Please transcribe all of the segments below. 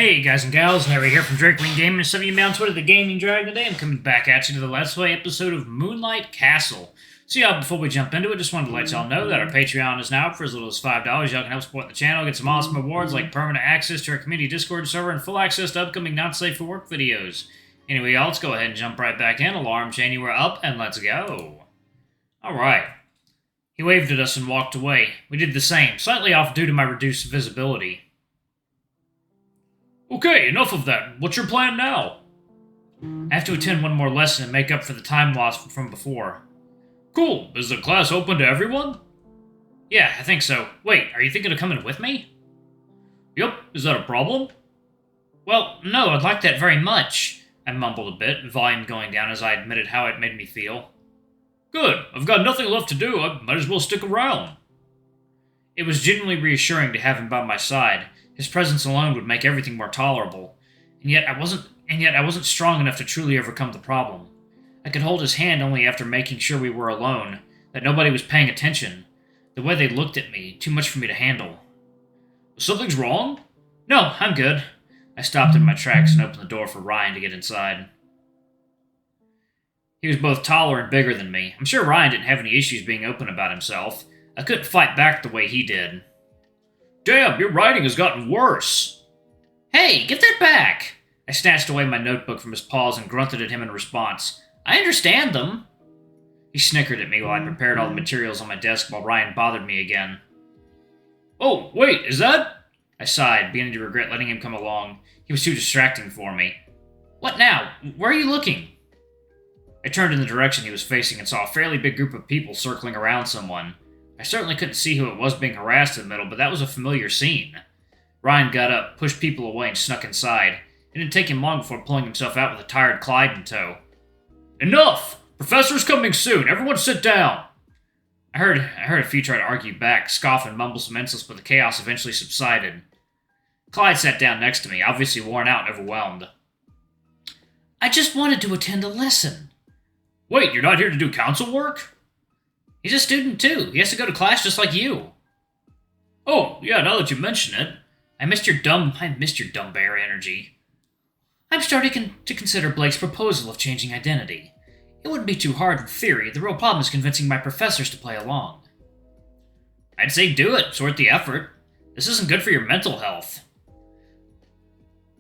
Hey guys and gals, Harry here from Drake Ring Gaming, and some of you on Twitter, the Gaming Dragon. Today I'm coming back at you to the Let's Play episode of Moonlight Castle. So y'all, before we jump into it, just wanted to let y'all know that our Patreon is now up for as little as $5. Y'all can help support the channel, get some awesome rewards like permanent access to our community Discord server and full access to upcoming not safe for work videos. Anyway y'all, let's go ahead and jump right back in. Alarm chain, you are up, and let's go. Alright. He waved at us and walked away. We did the same, slightly off due to my reduced visibility. Okay, enough of that. What's your plan now? I have to attend one more lesson and make up for the time lost from before. Cool. Is the class open to everyone? Yeah, I think so. Wait, are you thinking of coming with me? Yep. Is that a problem? Well, no, I'd like that very much. I mumbled a bit, volume going down as I admitted how it made me feel. Good. I've got nothing left to do. I might as well stick around. It was genuinely reassuring to have him by my side. His presence alone would make everything more tolerable, and yet I wasn't strong enough to truly overcome the problem. I could hold his hand only after making sure we were alone, that nobody was paying attention. The way they looked at me, too much for me to handle. Something's wrong? No, I'm good. I stopped in my tracks and opened the door for Ryan to get inside. He was both taller and bigger than me. I'm sure Ryan didn't have any issues being open about himself. I couldn't fight back the way he did. Damn, your writing has gotten worse. Hey, get that back! I snatched away my notebook from his paws and grunted at him in response. I understand them. He snickered at me while I prepared all the materials on my desk while Ryan bothered me again. Oh, wait, is that? I sighed, beginning to regret letting him come along. He was too distracting for me. What now? Where are you looking? I turned in the direction he was facing and saw a fairly big group of people circling around someone. I certainly couldn't see who it was being harassed in the middle, but that was a familiar scene. Ryan got up, pushed people away, and snuck inside. It didn't take him long before pulling himself out with a tired Clyde in tow. Enough! Professor's coming soon! Everyone sit down! I heard a few try to argue back, scoff and mumble some insults, but the chaos eventually subsided. Clyde sat down next to me, obviously worn out and overwhelmed. I just wanted to attend a lesson. Wait, you're not here to do council work? He's a student, too. He has to go to class just like you. Oh, yeah, now that you mention it. I missed your dumb bear energy. I'm starting to consider Blake's proposal of changing identity. It wouldn't be too hard in theory. The real problem is convincing my professors to play along. I'd say do it. Sort the effort. This isn't good for your mental health.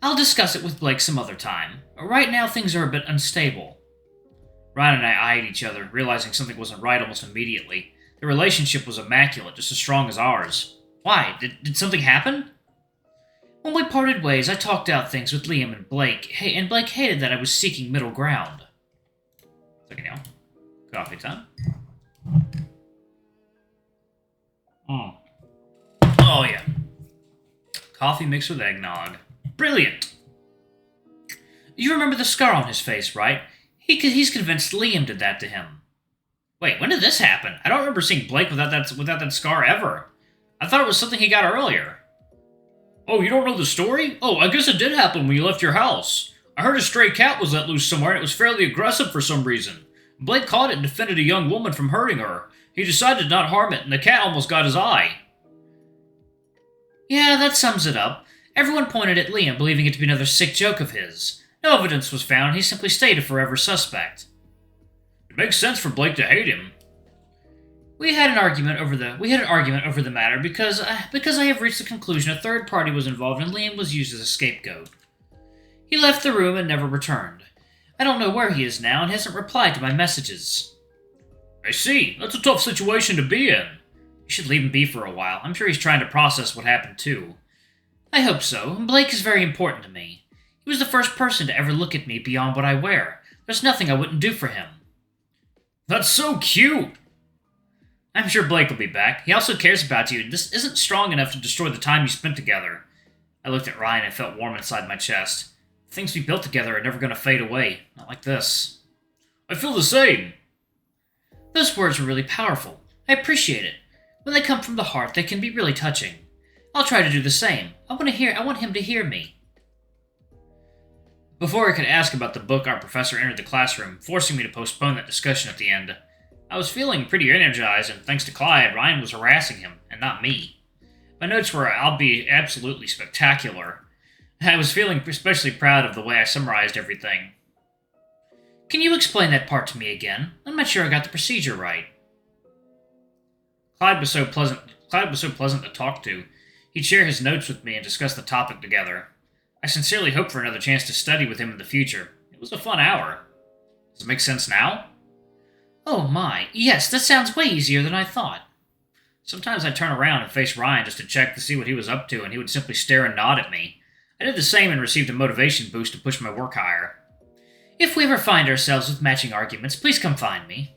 I'll discuss it with Blake some other time. Right now, things are a bit unstable. Ryan and I eyed each other, realizing something wasn't right almost immediately. The relationship was immaculate, just as strong as ours. Why? Did something happen? When we parted ways, I talked out things with Liam and Blake. Hey, and Blake hated that I was seeking middle ground. Second now. Coffee time. Oh yeah. Coffee mixed with eggnog. Brilliant! You remember the scar on his face, right? He's convinced Liam did that to him. Wait, when did this happen? I don't remember seeing Blake without that scar ever. I thought it was something he got earlier. Oh, you don't know the story? Oh, I guess it did happen when you left your house. I heard a stray cat was let loose somewhere and it was fairly aggressive for some reason. Blake caught it and defended a young woman from hurting her. He decided to not harm it and the cat almost got his eye. Yeah, that sums it up. Everyone pointed at Liam, believing it to be another sick joke of his. No evidence was found, he simply stayed a forever suspect. It makes sense for Blake to hate him. We had an argument over the matter because I have reached the conclusion a third party was involved and Liam was used as a scapegoat. He left the room and never returned. I don't know where he is now and hasn't replied to my messages. I see. That's a tough situation to be in. You should leave him be for a while. I'm sure he's trying to process what happened too. I hope so. Blake is very important to me. He was the first person to ever look at me beyond what I wear. There's nothing I wouldn't do for him. That's so cute! I'm sure Blake will be back. He also cares about you, and this isn't strong enough to destroy the time you spent together. I looked at Ryan and felt warm inside my chest. The things we built together are never going to fade away. Not like this. I feel the same. Those words were really powerful. I appreciate it. When they come from the heart, they can be really touching. I'll try to do the same. I want him to hear me. Before I could ask about the book, our professor entered the classroom, forcing me to postpone that discussion at the end. I was feeling pretty energized, and thanks to Clyde, Ryan was harassing him, and not me. My notes were, I'll be absolutely spectacular. I was feeling especially proud of the way I summarized everything. Can you explain that part to me again? I'm not sure I got the procedure right. Clyde was so pleasant to talk to. He'd share his notes with me and discuss the topic together. I sincerely hope for another chance to study with him in the future. It was a fun hour. Does it make sense now? Oh my, yes, that sounds way easier than I thought. Sometimes I'd turn around and face Ryan just to check to see what he was up to, and he would simply stare and nod at me. I did the same and received a motivation boost to push my work higher. If we ever find ourselves with matching arguments, please come find me.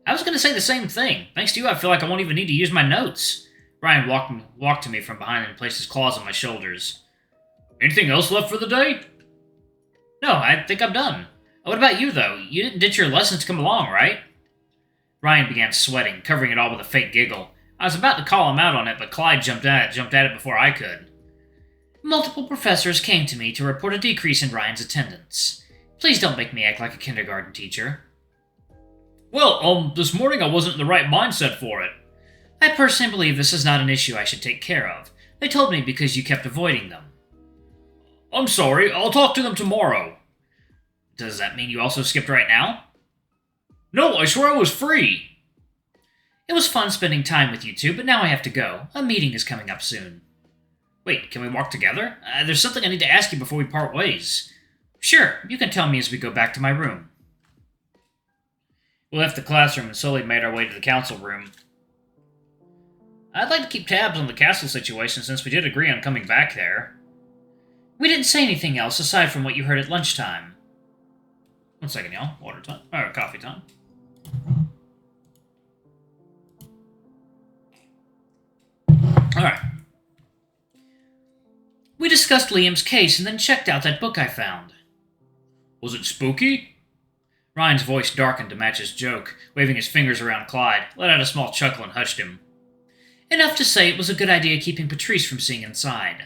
I was going to say the same thing. Thanks to you, I feel like I won't even need to use my notes. Ryan walked to me from behind and placed his claws on my shoulders. Anything else left for the day? No, I think I'm done. What about you, though? You didn't ditch your lessons to come along, right? Ryan began sweating, covering it all with a fake giggle. I was about to call him out on it, but Clyde jumped at it before I could. Multiple professors came to me to report a decrease in Ryan's attendance. Please don't make me act like a kindergarten teacher. Well, this morning I wasn't in the right mindset for it. I personally believe this is not an issue I should take care of. They told me because you kept avoiding them. I'm sorry, I'll talk to them tomorrow. Does that mean you also skipped right now? No, I swear I was free. It was fun spending time with you two, but now I have to go. A meeting is coming up soon. Wait, can we walk together? There's something I need to ask you before we part ways. Sure, you can tell me as we go back to my room. We left the classroom and slowly made our way to the council room. I'd like to keep tabs on the castle situation since we did agree on coming back there. We didn't say anything else aside from what you heard at lunchtime. 1 second, y'all. Water time. Or coffee time. Alright. We discussed Liam's case and then checked out that book I found. Was it spooky? Ryan's voice darkened to match his joke, waving his fingers around Clyde, let out a small chuckle and hushed him. Enough to say it was a good idea keeping Patrice from seeing inside.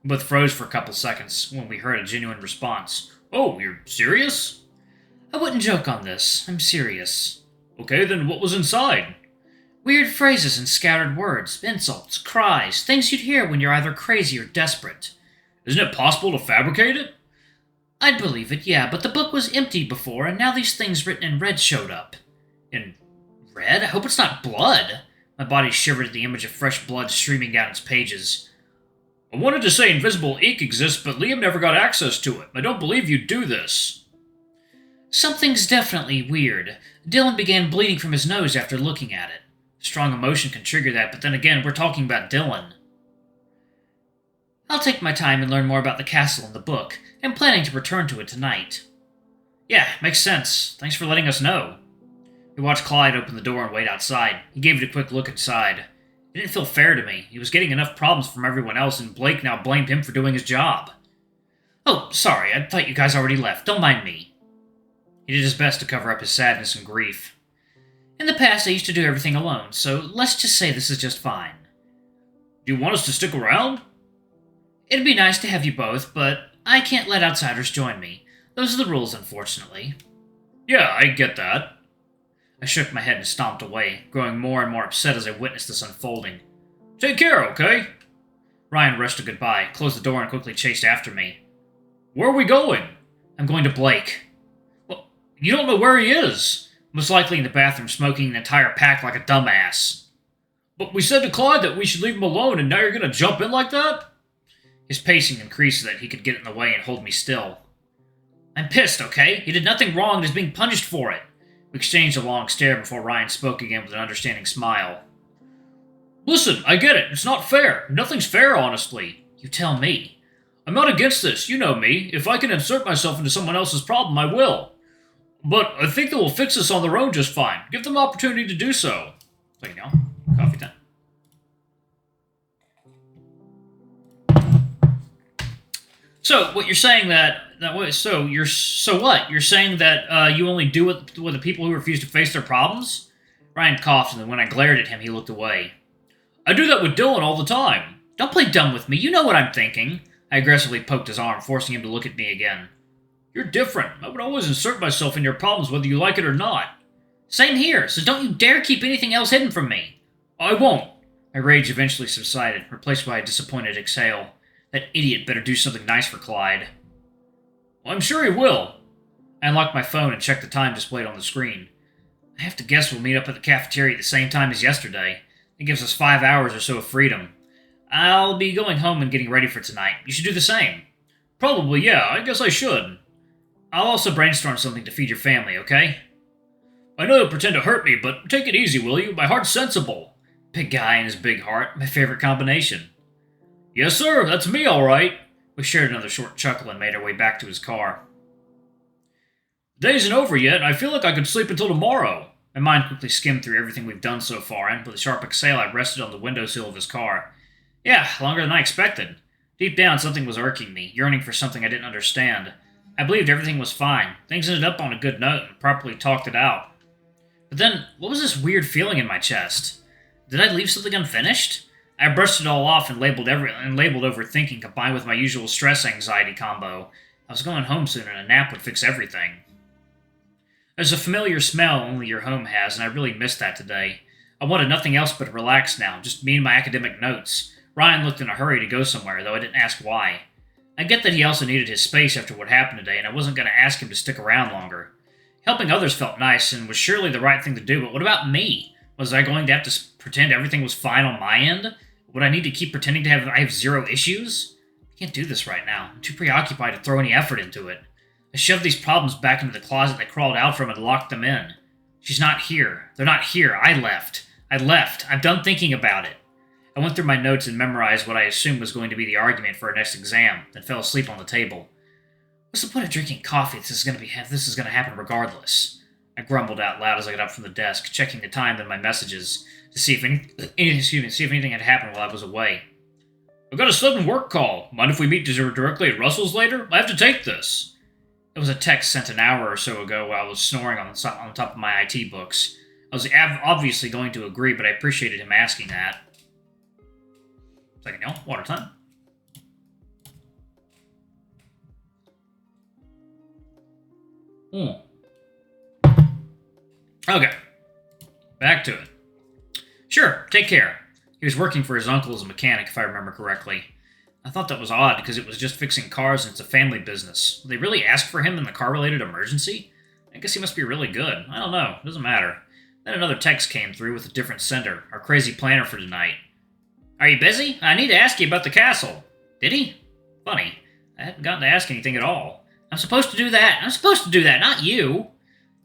We both froze for a couple seconds when we heard a genuine response. Oh, you're serious? I wouldn't joke on this. I'm serious. Okay, then what was inside? Weird phrases and scattered words, insults, cries, things you'd hear when you're either crazy or desperate. Isn't it possible to fabricate it? I'd believe it, yeah, but the book was empty before, and now these things written in red showed up. In red? I hope it's not blood. My body shivered at the image of fresh blood streaming down its pages. I wanted to say invisible ink exists, but Liam never got access to it. I don't believe you'd do this. Something's definitely weird. Dylan began bleeding from his nose after looking at it. Strong emotion can trigger that, but then again, we're talking about Dylan. I'll take my time and learn more about the castle and the book. I'm planning to return to it tonight. Yeah, makes sense. Thanks for letting us know. We watched Clyde open the door and wait outside. He gave it a quick look inside. It didn't feel fair to me. He was getting enough problems from everyone else, and Blake now blamed him for doing his job. Oh, sorry, I thought you guys already left. Don't mind me. He did his best to cover up his sadness and grief. In the past, I used to do everything alone, so let's just say this is just fine. Do you want us to stick around? It'd be nice to have you both, but I can't let outsiders join me. Those are the rules, unfortunately. Yeah, I get that. I shook my head and stomped away, growing more and more upset as I witnessed this unfolding. Take care, okay? Ryan rushed a goodbye, closed the door, and quickly chased after me. Where are we going? I'm going to Blake. Well, you don't know where he is. Most likely in the bathroom smoking an entire pack like a dumbass. But we said to Clyde that we should leave him alone, and now you're going to jump in like that? His pacing increased so that he could get in the way and hold me still. I'm pissed, okay? He did nothing wrong and is being punished for it. We exchanged a long stare before Ryan spoke again with an understanding smile. Listen, I get it. It's not fair. Nothing's fair, honestly. You tell me. I'm not against this. You know me. If I can insert myself into someone else's problem, I will. But I think they will fix this on their own just fine. Give them opportunity to do so. Like now, coffee time. So, what you're saying so what? You're saying that you only do it with the people who refuse to face their problems? Ryan coughed, and then when I glared at him, he looked away. I do that with Dylan all the time. Don't play dumb with me. You know what I'm thinking. I aggressively poked his arm, forcing him to look at me again. You're different. I would always insert myself in your problems whether you like it or not. Same here, so don't you dare keep anything else hidden from me. I won't. My rage eventually subsided, replaced by a disappointed exhale. That idiot better do something nice for Clyde. Well, I'm sure he will. I unlocked my phone and checked the time displayed on the screen. I have to guess we'll meet up at the cafeteria at the same time as yesterday. It gives us 5 hours or so of freedom. I'll be going home and getting ready for tonight. You should do the same. Probably, yeah. I guess I should. I'll also brainstorm something to feed your family, okay? I know you'll pretend to hurt me, but take it easy, will you? My heart's sensible. Big guy and his big heart. My favorite combination. Yes, sir. That's me, all right. We shared another short chuckle and made our way back to his car. The day isn't over yet, and I feel like I could sleep until tomorrow. My mind quickly skimmed through everything we've done so far, and with a sharp exhale, I rested on the windowsill of his car. Yeah, longer than I expected. Deep down, something was irking me, yearning for something I didn't understand. I believed everything was fine. Things ended up on a good note and properly talked it out. But then, what was this weird feeling in my chest? Did I leave something unfinished? I brushed it all off and labeled overthinking combined with my usual stress-anxiety combo. I was going home soon and a nap would fix everything. There's a familiar smell only your home has, and I really missed that today. I wanted nothing else but to relax now, just me and my academic notes. Ryan looked in a hurry to go somewhere, though I didn't ask why. I get that he also needed his space after what happened today, and I wasn't going to ask him to stick around longer. Helping others felt nice and was surely the right thing to do, but what about me? Was I going to have to pretend everything was fine on my end? Would I need to keep pretending I have zero issues? I can't do this right now. I'm too preoccupied to throw any effort into it. I shoved these problems back into the closet they crawled out from and locked them in. She's not here. They're not here. I left. I'm done thinking about it. I went through my notes and memorized what I assumed was going to be the argument for our next exam, then fell asleep on the table. What's the point of drinking coffee if this is going to happen regardless? I grumbled out loud as I got up from the desk, checking the time in my messages to see if anything had happened while I was away. I've got a sudden work call. Mind if we meet directly at Russell's later? I have to take this. It was a text sent an hour or so ago while I was snoring on top of my IT books. I was obviously going to agree, but I appreciated him asking that. Second, y'all. Water time. Okay. Back to it. Sure, take care. He was working for his uncle as a mechanic, if I remember correctly. I thought that was odd, because it was just fixing cars and it's a family business. Would they really ask for him in the car-related emergency? I guess he must be really good. I don't know. Doesn't matter. Then another text came through with a different sender, our crazy planner for tonight. Are you busy? I need to ask you about the castle. Did he? Funny. I hadn't gotten to ask anything at all. I'm supposed to do that, not you.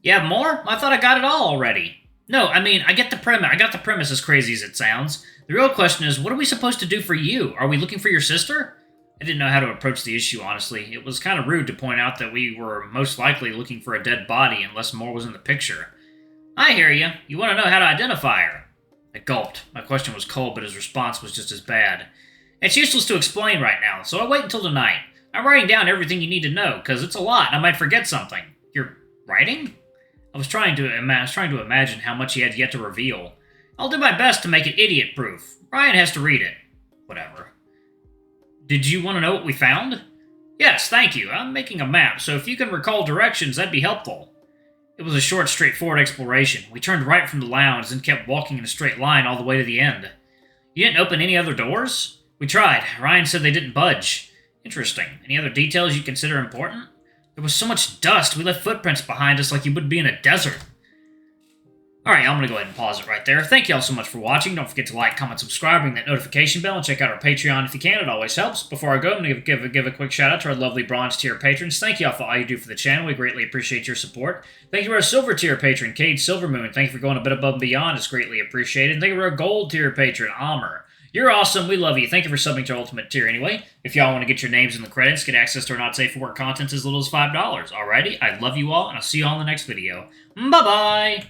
You have more? I thought I got it all already. No, I mean, I got the premise as crazy as it sounds. The real question is, what are we supposed to do for you? Are we looking for your sister? I didn't know how to approach the issue, honestly. It was kind of rude to point out that we were most likely looking for a dead body unless more was in the picture. I hear you. You want to know how to identify her. I gulped. My question was cold, but his response was just as bad. It's useless to explain right now, so I'll wait until tonight. I'm writing down everything you need to know, because it's a lot, and I might forget something. You're writing? I was trying to imagine how much he had yet to reveal. I'll do my best to make it idiot-proof. Ryan has to read it. Whatever. Did you want to know what we found? Yes, thank you. I'm making a map, so if you can recall directions, that'd be helpful. It was a short, straightforward exploration. We turned right from the lounge and kept walking in a straight line all the way to the end. You didn't open any other doors? We tried. Ryan said they didn't budge. Interesting. Any other details you consider important? There was so much dust, we left footprints behind us like you would be in a desert. Alright, I'm going to go ahead and pause it right there. Thank you all so much for watching. Don't forget to like, comment, subscribe, ring that notification bell, and check out our Patreon if you can. It always helps. Before I go, I'm going to give a quick shout out to our lovely bronze tier patrons. Thank you all for all you do for the channel. We greatly appreciate your support. Thank you to our silver tier patron, Cade Silvermoon. Thank you for going a bit above and beyond. It's greatly appreciated. Thank you to our gold tier patron, Amr. You're awesome. We love you. Thank you for subbing to our ultimate tier anyway. If y'all want to get your names in the credits, get access to our not safe for work content as little as $5. Alrighty, I love you all, and I'll see you all in the next video. Bye-bye!